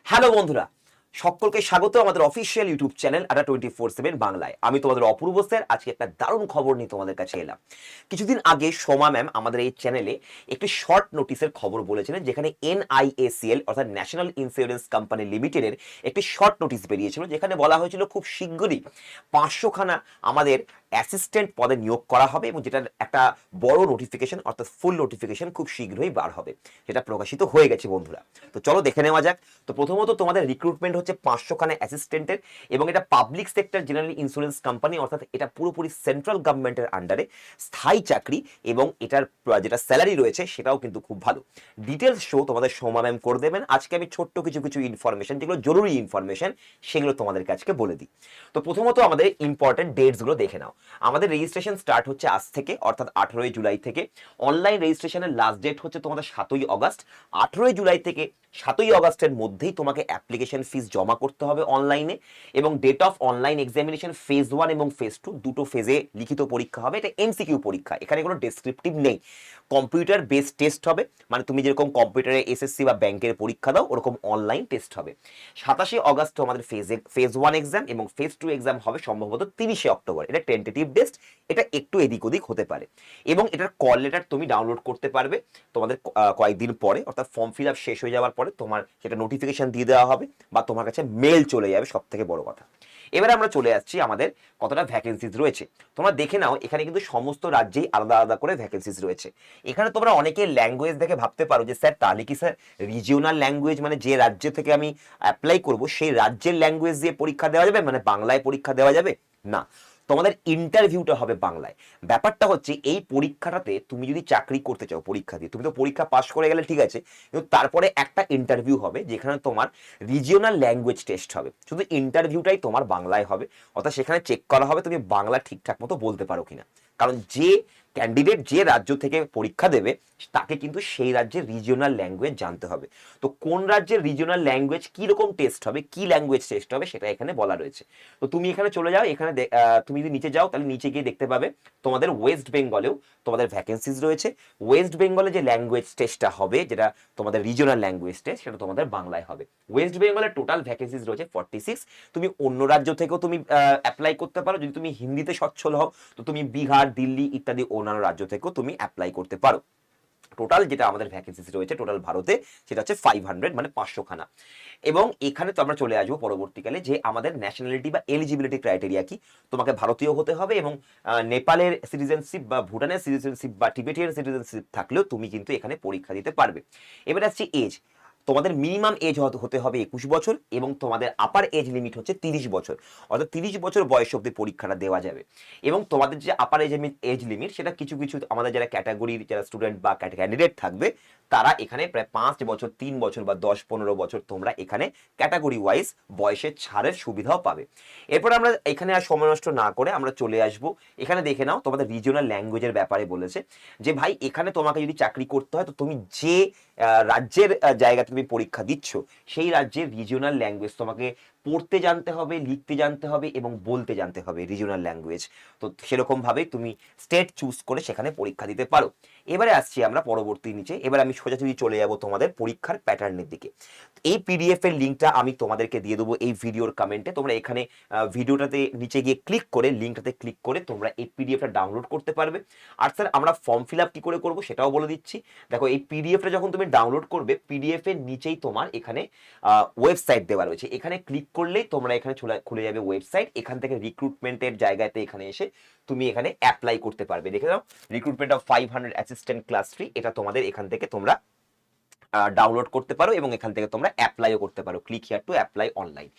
Hello বন্ধুরা, সকলকে স্বাগত আমাদের অফিসিয়াল ইউটিউব চ্যানেল আড্ডা 24/7 বাংলায়। আমি তোমাদের অপূর্ব স্যার। আজকে একটা দারুণ খবর নিয়ে তোমাদের কাছে এলাম। কিছুদিন আগে সোমা ম্যাম আমাদের এই চ্যানেলে একটি শর্ট নোটিশের খবর বলেছিলেন, যেখানে NIACL অর্থাৎ ন্যাশনাল ইন্স্যুরেন্স কোম্পানি লিমিটেডের একটি শর্ট নোটিশ বেরিয়েছিল, যেখানে বলা হয়েছিল খুব শীঘ্রই 500খানা আমাদের অ্যাসিস্ট্যান্ট পদে নিয়োগ করা হবে এবং যেটার একটা বড় নোটিফিকেশন অর্থাৎ ফুল নোটিফিকেশন খুব শীঘ্রই বার হবে, যেটা প্রকাশিত হয়ে গেছে বন্ধুরা। তো চলো দেখে নেওয়া যাক। তো প্রথমত তোমাদের রিক্রুটমেন্ট হচ্ছে 500খানা অ্যাসিস্ট্যান্টের এবং এটা public sector general insurance company, অর্থাৎ এটা পুরোপুরি সেন্ট্রাল গভর্নমেন্টের আন্ডারে স্থায়ী চাকরি এবং এটার যেটা স্যালারি রয়েছে সেটাও কিন্তু খুব ভালো। ডিটেলস শো তোমাদের সোমা ম্যাম করে দেবেন। আজকে আমি ছোট্ট কিছু কিছু ইনফরমেশন, যেগুলো জরুরি ইনফরমেশন, সেগুলো তোমাদেরকে আজকে বলে দিই। তো প্রথমত আমাদের ইম্পর্টেন্ট ডেটসগুলো দেখে নাও। আমাদের রেজিস্ট্রেশন স্টার্ট হচ্ছে আজ থেকে, অর্থাৎ 18ই জুলাই থেকে। অনলাইন রেজিস্ট্রেশনের লাস্ট ডেট হচ্ছে তোমাদের 7ই অগস্ট। 18ই জুলাই থেকে 7ই অগস্টের মধ্যেই তোমাকে অ্যাপ্লিকেশন ফিস জমা করতে হবে অনলাইনে। এবং date of online examination phase 1 এবং ফেজ 2 দুটো ফেজে লিখিত পরীক্ষা হবে। এটা MCQ পরীক্ষা, এখানে কোনো ডেসক্রিপটিভ নেই। কম্পিউটার বেসড টেস্ট হবে, মানে তুমি যেরকম কম্পিউটারে SSC বা ব্যাংকের পরীক্ষা দাও ওরকম অনলাইন টেস্ট হবে। 27 অগস্ট আমাদের ফেজ 1 এক্সাম এবং ফেজ 2 এক্সাম হবে সম্ভবত 30 অক্টোবর। এটা টেন্টেটিভ ডেট, এটা একটু এদিক ওদিক হতে পারে। এবং এটার কল লেটার তুমি ডাউনলোড করতে পারবে তোমাদের কয়েকদিন পরে, অর্থাৎ ফর্ম ফিল আপ শেষ হয়ে যাওয়ার পরে তোমার সেটা নোটিফিকেশন দিয়ে দেওয়া হবে বা তোমার কাছে মেল চলে যাবে, সব থেকে বড় কথা। এবারে আমরা চলে আসছি আমাদের কতটা ভ্যাকেন্সিজ রয়েছে। তোমরা দেখে নাও, এখানে কিন্তু সমস্ত রাজ্যেই আলাদা আলাদা করে ভ্যাকেন্সিজ রয়েছে। এখানে তোমরা অনেকে ল্যাঙ্গুয়েজ দেখে ভাবতে পারো যে স্যার তাহলে কি স্যার রিজিওনাল ল্যাঙ্গুয়েজ, মানে যে রাজ্য থেকে আমি অ্যাপ্লাই করব সেই রাজ্যের ল্যাঙ্গুয়েজ দিয়ে পরীক্ষা দেওয়া যাবে, মানে বাংলায় পরীক্ষা দেওয়া যাবে? না, তোমাদের ইন্টারভিউটা হবে বাংলায়। ব্যাপারটা হচ্ছে এই পরীক্ষাটাতে তুমি যদি চাকরি করতে চাও পরীক্ষা দিয়ে, তুমি তো পরীক্ষা পাশ করে গেলে ঠিক আছে, কিন্তু তারপরে একটা ইন্টারভিউ হবে যেখানে তোমার রিজিওনাল ল্যাঙ্গুয়েজ টেস্ট হবে। শুধু ইন্টারভিউটাই তোমার বাংলায় হবে, অর্থাৎ সেখানে চেক করা হবে তুমি বাংলা ঠিকঠাক মতো বলতে পারো কিনা। কারণ যে ক্যান্ডিডেট যে রাজ্য থেকে পরীক্ষা দেবে তাকে কিন্তু সেই রাজ্যের রিজিওনাল ল্যাঙ্গুয়েজ জানতে হবে। তো কোন রাজ্যের রিজিওনাল ল্যাঙ্গুয়েজ কীরকম টেস্ট হবে, কি ল্যাঙ্গুয়েজ টেস্ট হবে, সেটা এখানে বলা রয়েছে। তো তুমি এখানে চলে যাও, এখানে তুমি যদি নিচে যাও তাহলে নিচে গিয়ে দেখতে পাবে তোমাদের ওয়েস্ট বেঙ্গলেও তোমাদের ভ্যাকেন্সিজ রয়েছে। ওয়েস্ট বেঙ্গলে যে ল্যাঙ্গুয়েজ টেস্টটা হবে, যেটা তোমাদের রিজিওনাল ল্যাঙ্গুয়েজ টেস্ট, সেটা তোমাদের বাংলায় হবে। ওয়েস্ট বেঙ্গলের টোটাল ভ্যাকেন্সিজ রয়েছে 46। তুমি অন্য রাজ্য থেকেও তুমি অ্যাপ্লাই করতে পারো। যদি তুমি হিন্দিতে সচ্ছল হও তো তুমি বিহার, দিল্লি ইত্যাদি অন্যান্য রাজ্য থেকেও তুমি অ্যাপ্লাই করতে পারো। টোটাল যেটা আমাদের ভ্যাকেন্সিস রয়েছে টোটাল ভারতে, সেটা হচ্ছে 500, মানে 500খানা। এবং এখানে তো আমরা চলে আসবো পরবর্তীকালে যে আমাদের ন্যাশনালিটি বা এলিজিবিলিটি ক্রাইটেরিয়া কি। তোমাকে ভারতীয় হতে হবে এবং নেপালের সিটিজেনশিপ বা ভুটানের সিটিজেনশিপ বা টিবেটিয়ান সিটিজেনশিপ থাকলেও তুমি কিন্তু এখানে পরীক্ষা দিতে পারবে। এবার আসছে এজ। তোমাদের মিনিমাম এজ হতে হবে 21 বছর এবং তোমাদের আপার এজ লিমিট হচ্ছে 30 বছর, অর্থাৎ 30 বছর বয়স অব্দি পরীক্ষাটা দেওয়া যাবে। এবং তোমাদের যে আপার এজ লিমিট, সেটা কিছু কিছু আমাদের যারা ক্যাটাগরির যারা স্টুডেন্ট বা ক্যান্ডিডেট থাকবে তারা এখানে প্রায় 5 বছর, 3 বছর বা 10-15 বছর তোমরা এখানে ক্যাটাগরি ওয়াইজ বয়সের ছাড়ের সুবিধাও পাবে। এরপর আমরা এখানে আর সময় নষ্ট না করে আমরা চলে আসব। এখানে দেখে নাও তোমাদের রিজিওনাল ল্যাঙ্গুয়েজের ব্যাপারে বলেছে যে ভাই এখানে তোমাকে যদি চাকরি করতে হয় তো তুমি যে রাজ্যের জায়গা তুমি পরীক্ষা দিচ্ছ সেই রাজ্যের রিজিওনাল ল্যাঙ্গুয়েজ তোমাকে পড়তে জানতে হবে, লিখতে জানতে হবে এবং বলতে জানতে হবে রিজিওনাল ল্যাঙ্গুয়েজ। তো সেরকমভাবেই তুমি স্টেট চুজ করে সেখানে পরীক্ষা দিতে পারো। এবারে আসছি আমরা পরবর্তী নিচে। এবার আমি সোজাসুজি চলে যাব তোমাদের পরীক্ষার প্যাটার্নের দিকে। এই PDF এর লিঙ্কটা আমি তোমাদেরকে দিয়ে দেবো এই ভিডিওর কমেন্টে। তোমরা এখানে ভিডিওটাতে নিচে গিয়ে ক্লিক করে লিঙ্কটাতে ক্লিক করে তোমরা এই PDFটা ডাউনলোড করতে পারবে। আর স্যার আমরা ফর্ম ফিল আপ কী করে করবো সেটাও বলে দিচ্ছি। দেখো এই PDFটা যখন তুমি ডাউনলোড করবে, PDF এর নিচেই তোমার এখানে ওয়েবসাইট দেওয়া রয়েছে। এখানে ক্লিক করলেই তোমরা এখানে খুলে যাবে ওয়েবসাইট। এখান থেকে রিক্রুটমেন্টের জায়গাতে এখানে এসে তুমি এখানে অ্যাপ্লাই করতে পারবে। দেখে নাও, রিক্রুটমেন্ট অফ 500 অ্যাসিস্ট্যান্ট ক্লাস 3, এটা তোমাদের এখান থেকে তোমরা ডাউনলোড করতে পারো এবং এখান থেকে তোমরা অ্যাপ্লাইও করতে পারো। Click here to apply online.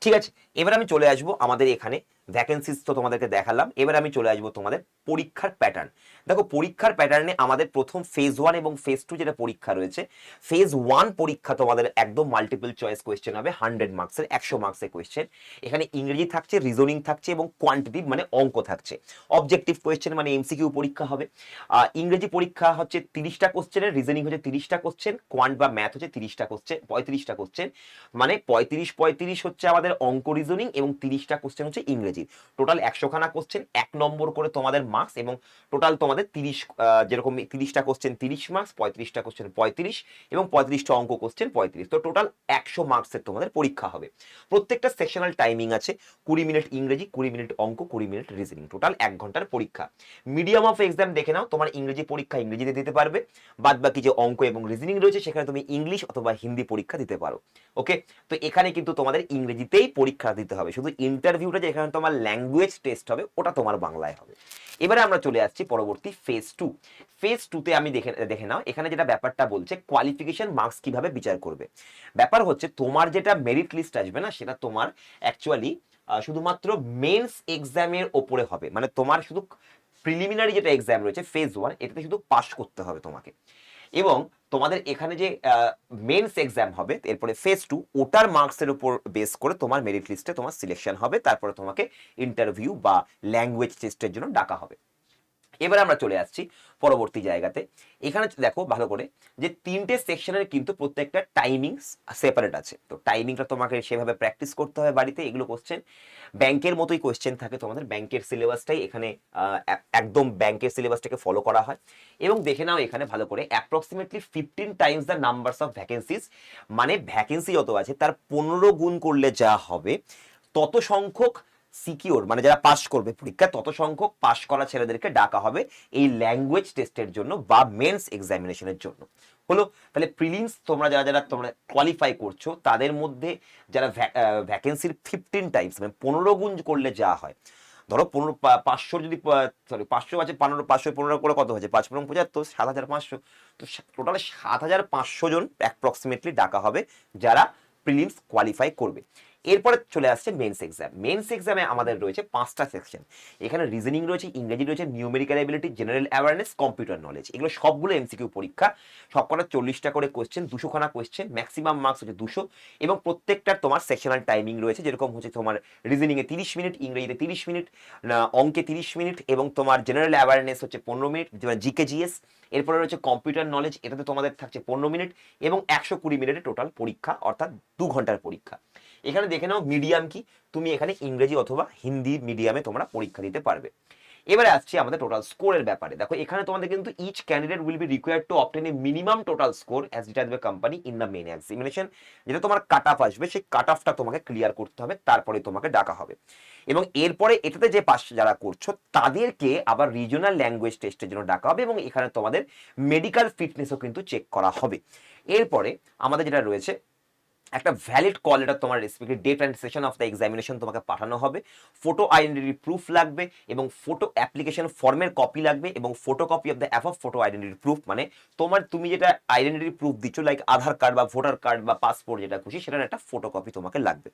ঠিক আছে, এবার আমি চলে আসবো আমাদের এখানে ভ্যাকেন্সিস তো তোমাদেরকে দেখালাম। এবার আমি চলে আসবো তোমাদের পরীক্ষার প্যাটার্ন। দেখো পরীক্ষার প্যাটার্নে আমাদের প্রথম ফেজ 1 এবং ফেজ 2 যেটা পরীক্ষা রয়েছে, ফেজ 1 পরীক্ষা তোমাদের একদম মাল্টিপল চয়েস কোয়েশ্চেন হবে, 100 মার্কসের, 100 মার্কসের কোয়েশ্চেন। এখানে ইংরেজি থাকছে, রিজনিং থাকছে এবং কোয়ান্টিটিভ মানে অঙ্ক থাকছে। অবজেক্টিভ কোয়েশ্চেন মানে MCQ পরীক্ষা হবে। ইংরেজি পরীক্ষা হচ্ছে 30টা কোশ্চেনের, রিজনিং হচ্ছে 30টা কোশ্চেন, কোয়ান্ট বা ম্যাথ হচ্ছে 30টা কোশ্চেন, 35টা কোশ্চেন। মানে 35 হচ্ছে আমাদের অঙ্ক রিজনিং এবং 30টা কোশ্চেন হচ্ছে ইংরেজি। ইংরেজি, টোটাল 100খানা কোশ্চেন, 1 নম্বর করে তোমাদের মার্কস, এবং টোটাল তোমাদের 30 যেরকম 30টা কোশ্চেন 30 মার্কস, 35টা কোশ্চেন 35, এবং 35টা অঙ্ক কোশ্চেন 35। তো টোটাল 100 মার্কসের তোমাদের পরীক্ষা হবে। প্রত্যেকটা সেকশনাল টাইমিং আছে, 20 মিনিট ইংরেজি, 20 মিনিট অঙ্ক, 20 মিনিট রিজনিং, টোটাল 1 ঘন্টার পরীক্ষা। মিডিয়াম অফ এক্সাম দেখে নাও, তোমার ইংরেজি পরীক্ষা ইংরেজিতে দিতে পারবে, বাদ বাকি যে অঙ্ক এবং রিজনিং রয়েছে সেখানে তুমি ইংলিশ অথবা হিন্দি পরীক্ষা দিতে পারো। ওকে, তো এখানে কিন্তু তোমাদের ইংরেজিতেই পরীক্ষা দিতে হবে, শুধু ইন্টারভিউটা যেখানে তোমার ল্যাঙ্গুয়েজ টেস্ট হবে ওটা তোমার বাংলায় হবে। এবারে আমরা চলে আসছি পরবর্তী ফেজ 2। ফেজ 2তে আমি দেখে নাও, এখানে যেটা ব্যাপারটা বলছে কোয়ালিফিকেশন মার্কস কিভাবে বিচার করবে। ব্যাপার হচ্ছে তোমার যেটা মেরিট লিস্ট আসবে না, সেটা তোমার অ্যাকচুয়ালি শুধুমাত্র মেন্স এক্সামের ওপরে হবে, মানে তোমার শুধু প্রিলিমিনারি যেটা এক্সাম রয়েছে ফেজ 1, এটাতে শুধু পাস করতে হবে তোমাকে। এবং তোমাদের এখানে যে মেন্স এক্সাম হবে এরপরে ফেজ 2, ওটার মার্কসের উপর বেস করে তোমার মেরিট লিস্টে তোমার সিলেকশন হবে, তারপরে তোমাকে ইন্টারভিউ বা ল্যাঙ্গুয়েজ টেস্টের জন্য ডাকা হবে। এবার আমরা চলে আসছি পরবর্তী জায়গাতে। এখানে দেখো ভালো করে যে 3টে সেকশনের কিন্তু প্রত্যেকটা টাইমিং সেপারেট আছে, তো টাইমিংটা তোমাকে সেভাবে প্র্যাকটিস করতে হবে বাড়িতে। এগুলো কোশ্চেন ব্যাংকের মতোই কোশ্চেন থাকে, তোমাদের ব্যাংকের সিলেবাসটাই এখানে একদম ব্যাংকের সিলেবাসটাকে ফলো করা হয়। এবং দেখে নাও এখানে ভালো করে approximately 15 Times the numbers of vacancies, মানে ভ্যাকেন্সি যত আছে তার 15 গুণ করলে যা হবে, তত সংখ্যক সিকিউর, মানে যারা পাস করবে পরীক্ষা, তত সংখ্যক পাস করা ছেলেদেরকে ডাকা হবে এই ল্যাঙ্গুয়েজ টেস্টের জন্য বা মেন্স এক্সামিনেশনের জন্য। হলো, তাহলে প্রিলিমস তোমরা যারা যারা তোমরা কোয়ালিফাই করছো তাদের মধ্যে যারা ভ্যাকেন্সির 15 টাইমস মানে 15 গুণ করলে যা হয়, ধরো 500 যদি সরি 500 আছে 15, 500 15 করে কত হয়েছে, 5 15 75, 7500, তো টোটাল 7500 জন অ্যাপ্রক্সিমেটলি ডাকা হবে যারা প্রিলিমস কোয়ালিফাই করবে। এরপরে চলে আসছে মেন্স এক্সাম। মেন্স এক্সামে আমাদের রয়েছে 5টা সেকশন। এখানে রিজনিং রয়েছে, ইংরেজি রয়েছে, numerical ability, general awareness, computer knowledge, এগুলো সবগুলো এমসিকিউ পরীক্ষা। সবকটা 40টা করে কোশ্চেন, 200খানা কোশ্চেন, ম্যাক্সিমাম মার্কস হচ্ছে 200, এবং প্রত্যেকটার তোমার সেকশনাল টাইমিং রয়েছে, যেরকম হচ্ছে তোমার রিজনিংয়ে 30 মিনিট, ইংরেজিতে 30 মিনিট, অঙ্কে 30 মিনিট, এবং তোমার জেনারেল অ্যাওয়ারনেস হচ্ছে 15 মিনিট, জিকে জিএস। এরপরে রয়েছে কম্পিউটার নলেজ, এটাতে তোমাদের থাকছে 15 মিনিট, এবং 120 মিনিটের টোটাল পরীক্ষা, অর্থাৎ 2 ঘন্টার পরীক্ষা। এখানে দেখে নাও মিডিয়াম কি, তুমি এখানে ইংরেজি অথবা হিন্দি মিডিয়ামে তোমরা পরীক্ষা দিতে পারবে। এবারে আসছি আমাদের টোটাল স্কোরের ব্যাপারে। দেখো এখানে তোমাদের কিন্তু each candidate will be required to obtain a minimum total score as ডিটাইড by company in the main examination. যেটা তোমার কাট অফ আসবে, সেই কাট অফটা তোমাকে ক্লিয়ার করতে হবে, তারপরে তোমাকে ডাকা হবে। এবং এরপরে এটাতে যে পাস যারা করছো তাদেরকে আবার রিজিওনাল ল্যাঙ্গুয়েজ টেস্টের জন্য ডাকা হবে, এবং এখানে তোমাদের মেডিকেল ফিটনেসও কিন্তু চেক করা হবে। এরপরে আমাদের যেটা রয়েছে একটা ভ্যালিড কল লেটার তোমার respective date and session of the examination তোমাকে পাঠানো হবে, ফটো আইডেন্টিটি প্রুফ লাগবে, এবং ফটো অ্যাপ্লিকেশন ফর্মের কপি লাগবে, এবং photo copy of the app of photo identity proof, মানে তুমি যেটা আইডেন্টিটি প্রুফ দিচ্ছ লাইক আধার কার্ড বা ভোটার কার্ড বা পাসপোর্ট যেটা খুশি, সেটার একটা ফটো কপি তোমাকে লাগবে।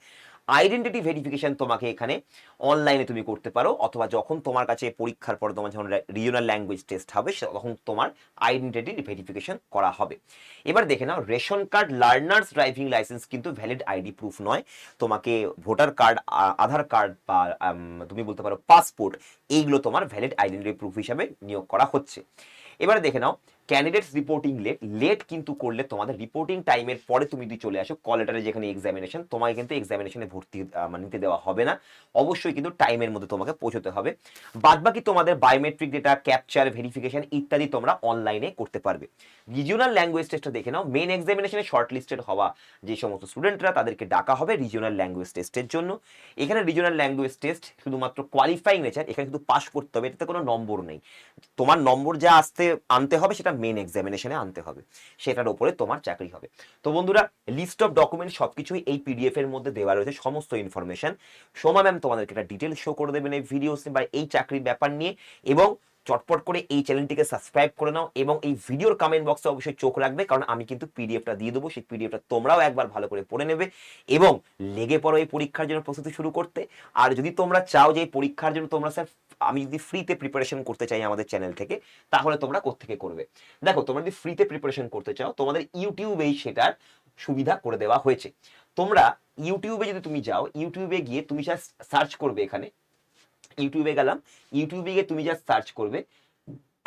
আইডেন্টিটি ভেরিফিকেশন তোমাকে এখানে অনলাইনে তুমি করতে পারো, অথবা যখন তোমার কাছে পরীক্ষার পর তোমার যখন রিজিওনাল ল্যাঙ্গুয়েজ টেস্ট হবে তখন তোমার আইডেন্টিটি ভেরিফিকেশন করা হবে। এবার দেখে নাও ration card, learners driving licence কিন্তু ভ্যালিড আইডি প্রুফ নয়, তোমাকে ভোটার কার্ড, আধার কার্ড বা তুমি বলতে পারো পাসপোর্ট, এইগুলো তোমার ভ্যালিড আইডেন্টিটি প্রুফ হিসাবে নিয়োগ করা হচ্ছে। এবারে দেখে নাও ক্যান্ডিডেটস রিপোর্টিং লেট কিন্তু করলে তোমাদের রিপোর্টিং টাইমের পরে তুমি যদি চলে আসো কল লেটারে যেখানে এক্সামিনেশন, তোমাকে কিন্তু এক্সামিনেশনে ভর্তি নিতে দেওয়া হবে না, অবশ্যই কিন্তু টাইমের মধ্যে তোমাকে পৌঁছতে হবে। বাদবাকি তোমাদের বায়োমেট্রিক ডেটা, ক্যাপচার, ভেরিফিকেশন ইত্যাদি তোমরা অনলাইনে করতে পারবে। রিজিওনাল ল্যাঙ্গুয়েজ টেস্টটা দেখে নাও, মেন এক্সামিনেশনে শর্ট লিস্টেড হওয়া যে সমস্ত স্টুডেন্টরা তাদেরকে ডাকা হবে রিজিওনাল ল্যাঙ্গুয়েজ টেস্টের জন্য। এখানে রিজিওনাল ল্যাঙ্গুয়েজ টেস্ট শুধুমাত্র কোয়ালিফাইং নেচার, এখানে শুধু পাস করতে হবে, এটাতে কোনো নম্বর নেই। তোমার নম্বর যা আনতে হবে সেটা মেন এক্সামিনেশনে আনতে হবে, সেটার উপরে তোমার চাকরি হবে। তো বন্ধুরা, লিস্ট অফ ডকুমেন্ট সবকিছুই এই পিডিএফ এর মধ্যে দেওয়া রয়েছে, সমস্ত ইনফরমেশন। সোমা ম্যাম তোমাদেরকে একটা ডিটেলস শো করে দেবেন এই ভিডিওস বা এই চাকরির ব্যাপার নিয়ে। এবং চটপট করে এই চ্যানেলটিকে সাবস্ক্রাইব করে নাও, এবং এই ভিডিওর কমেন্ট বক্সে অবশ্যই চোখ রাখবে, কারণ আমি কিন্তু পিডিএফটা দিয়ে দেবো, সেই পিডিএফটা তোমরাও একবার ভালো করে পড়ে নেবে এবং লেগে পড়ো এই পরীক্ষার জন্য প্রস্তুতি শুরু করতে। আর যদি তোমরা চাও যে এই পরীক্ষার জন্য তোমরা স্যার আমি যদি ফ্রিতে প্রিপারেশন করতে চাই আমাদের চ্যানেল থেকে, তাহলে তোমরা কোত্থেকে করবে? দেখো তোমরা যদি ফ্রিতে প্রিপারেশন করতে চাও, তোমাদের ইউটিউবেই সেটার সুবিধা করে দেওয়া হয়েছে। তোমরা ইউটিউবে যদি তুমি যাও, ইউটিউবে গিয়ে তুমি জাস্ট সার্চ করবে, এখানে ইউটিউবে গেলাম, ইউটিউবে গিয়ে তুমি জাস্ট সার্চ করবে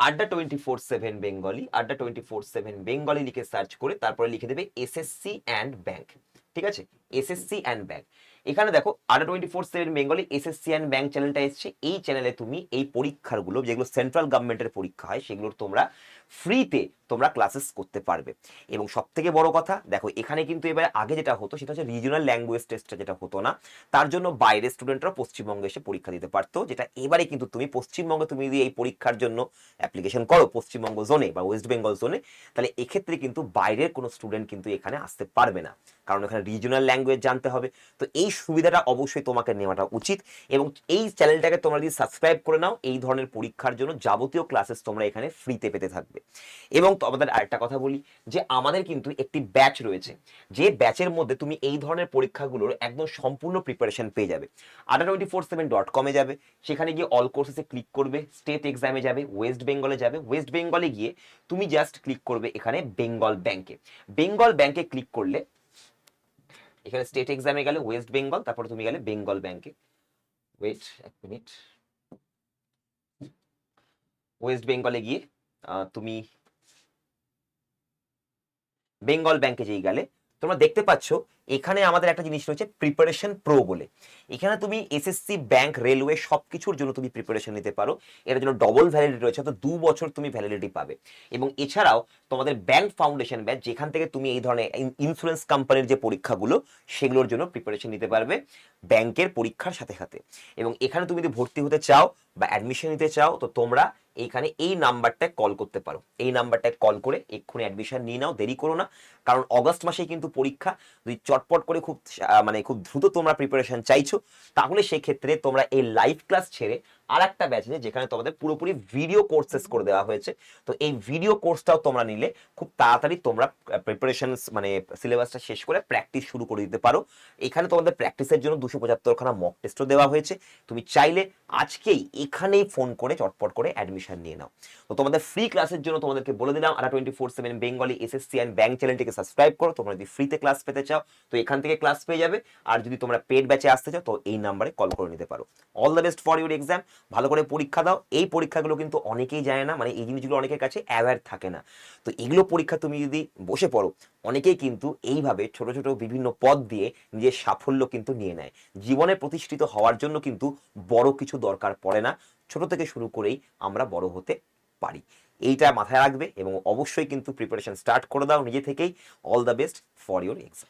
আড্ডা 24/7 বেঙ্গলি, আড্ডা 24/7 বেঙ্গলি লিখে সার্চ করে তারপরে লিখে দেবে এসএসসি অ্যান্ড ব্যাংক। ঠিক আছে, এসএসসি অ্যান্ড ব্যাংক। এখানে দেখো ADA24/7 Bengali SSC and bank চ্যানেলটা এসছে। এই চ্যানেলে তুমি এই পরীক্ষাগুলো যেগুলো সেন্ট্রাল গভর্নমেন্টের পরীক্ষা হয় সেগুলোর তোমরা ফ্রিতে তোমরা ক্লাসেস করতে পারবে। এবং সব থেকে বড় কথা দেখো, এখানে কিন্তু এবারে আগে যেটা হতো সেটা হচ্ছে রিজিওনাল ল্যাঙ্গুয়েজ টেস্টটা যেটা হতো না, তার জন্য বাইরের স্টুডেন্টরা পশ্চিমবঙ্গে এসে পরীক্ষা দিতে পারতো, যেটা এবারে কিন্তু তুমি পশ্চিমবঙ্গে তুমি যদি এই পরীক্ষার জন্য অ্যাপ্লিকেশন করো পশ্চিমবঙ্গ জোনে বা ওয়েস্ট বেঙ্গল জোনে, তাহলে এক্ষেত্রে কিন্তু বাইরের কোনো স্টুডেন্ট কিন্তু এখানে আসতে পারবে না, কারণ এখানে রিজিওনাল ল্যাঙ্গুয়েজ জানতে হবে। তো এই সুবিধাটা অবশ্যই তোমাকে নেওয়াটা উচিত, এবং এই চ্যানেলটাকে তোমরা যদি সাবস্ক্রাইব করে নাও, এই ধরনের পরীক্ষার জন্য যাবতীয় ক্লাসেস তোমরা এখানে ফ্রিতে পেতে থাকবে। এবং তোমাদের আরেকটা কথা বলি যে আমাদের কিন্তু একটি ব্যাচ রয়েছে, যে ব্যাচের মধ্যে তুমি এই ধরনের পরীক্ষাগুলোর একদম সম্পূর্ণ প্রিপারেশন পেয়ে যাবে। ADA247.com-এ যাবে, সেখানে গিয়ে অল কোর্সেসে ক্লিক করবে, স্টেট এক্সামে যাবে, ওয়েস্ট বেঙ্গলে যাবে, ওয়েস্ট বেঙ্গলে গিয়ে তুমি জাস্ট ক্লিক করবে এখানে বেঙ্গল ব্যাংকে। বেঙ্গল ব্যাংকে ক্লিক করলে এখানে স্টেট এক্সামে গেলে ওয়েস্ট বেঙ্গল, তারপরে তুমি গেলে বেঙ্গল ব্যাংকে। ওয়েট এক মিনিট, ওয়েস্ট বেঙ্গলে গিয়ে তুমি বেঙ্গল ব্যাংকে যেই গেলে তোমরা দেখতে পাচ্ছ এখানে আমাদের একটা জিনিস রয়েছে প্রিপারেশন প্রো বলে। এখানে তুমি এসএসসি, ব্যাংক, রেলওয়ে সবকিছুর জন্য তুমি প্রিপারেশন নিতে পারো। এর জন্য ডবল ভ্যালিডিটি রয়েছে, তো 2 বছর তুমি ভ্যালিডিটি পাবে। এবং এছাড়াও তোমাদের ব্যাংক ফাউন্ডেশন ব্যাচ, যেখান থেকে তুমি এই ধরনের ইন্স্যুরেন্স কোম্পানির যে পরীক্ষাগুলো সেগুলোর জন্য প্রিপারেশন নিতে পারবে ব্যাংকের পরীক্ষার সাথে সাথে। এবং এখানে তুমি যদি ভর্তি হতে চাও বা অ্যাডমিশন নিতে চাও, তো তোমরা এইখানে এই নাম্বারটায় কল করতে পারো। এই নাম্বারটায় কল করে এক্ষুনি অ্যাডমিশন নিয়ে নাও, দেরি করো না, কারণ অগস্ট মাসেই কিন্তু পরীক্ষা। যদি চটপট করে খুব মানে খুব দ্রুত তোমরা প্রিপারেশন চাইছো, তাহলে সেক্ষেত্রে তোমরা এই লাইভ ক্লাস ছেড়ে আর একটা ব্যাচ আছে যেখানে তোমাদের পুরোপুরি ভিডিও কোর্সেস করে দেওয়া হয়েছে। তো এই ভিডিও কোর্সটাও তোমরা নিলে খুব তাড়াতাড়ি তোমরা প্রিপারেশন মানে সিলেবাসটা শেষ করে প্র্যাকটিস শুরু করে দিতে পারো। এখানে তোমাদের প্র্যাকটিসের জন্য 275খানা মক টেস্টও দেওয়া হয়েছে। তুমি চাইলে আজকেই এখানেই ফোন করে চটপট করে অ্যাডমিশন নিয়ে নাও। তো তোমাদের ফ্রি ক্লাসের জন্য তোমাদেরকে বলে দিলাম, ADA247 Bengali SSC and bank চ্যানেলটিকে সাবস্ক্রাইব করো। তোমরা যদি ফ্রিতে ক্লাস পেতে চাও তো এখান থেকে ক্লাস পেয়ে যাবে, আর যদি তোমরা পেড ব্যাচে আসতে চাও তো এই নাম্বারে কল করে নিতে পারো। All the best for your exam. ভালো করে পরীক্ষা দাও। এই পরীক্ষাগুলো কিন্তু অনেকেই জানে না, মানে এই জিনিসগুলো অনেকের কাছে অ্যাওয়্যার থাকে না। তো এগুলো পরীক্ষা তুমি যদি বসে পড়ো, অনেকেই কিন্তু এইভাবে ছোট ছোট বিভিন্ন পদ দিয়ে নিজের সাফল্য কিন্তু নিয়ে নেয়। জীবনে প্রতিষ্ঠিত হওয়ার জন্য কিন্তু বড় কিছু দরকার পড়ে না, ছোট থেকে শুরু করেই আমরা বড় হতে পারি। এইটা মাথায় রাখবে এবং অবশ্যই কিন্তু প্রিপারেশন স্টার্ট করে দাও নিজে থেকেই। All the best for your exam.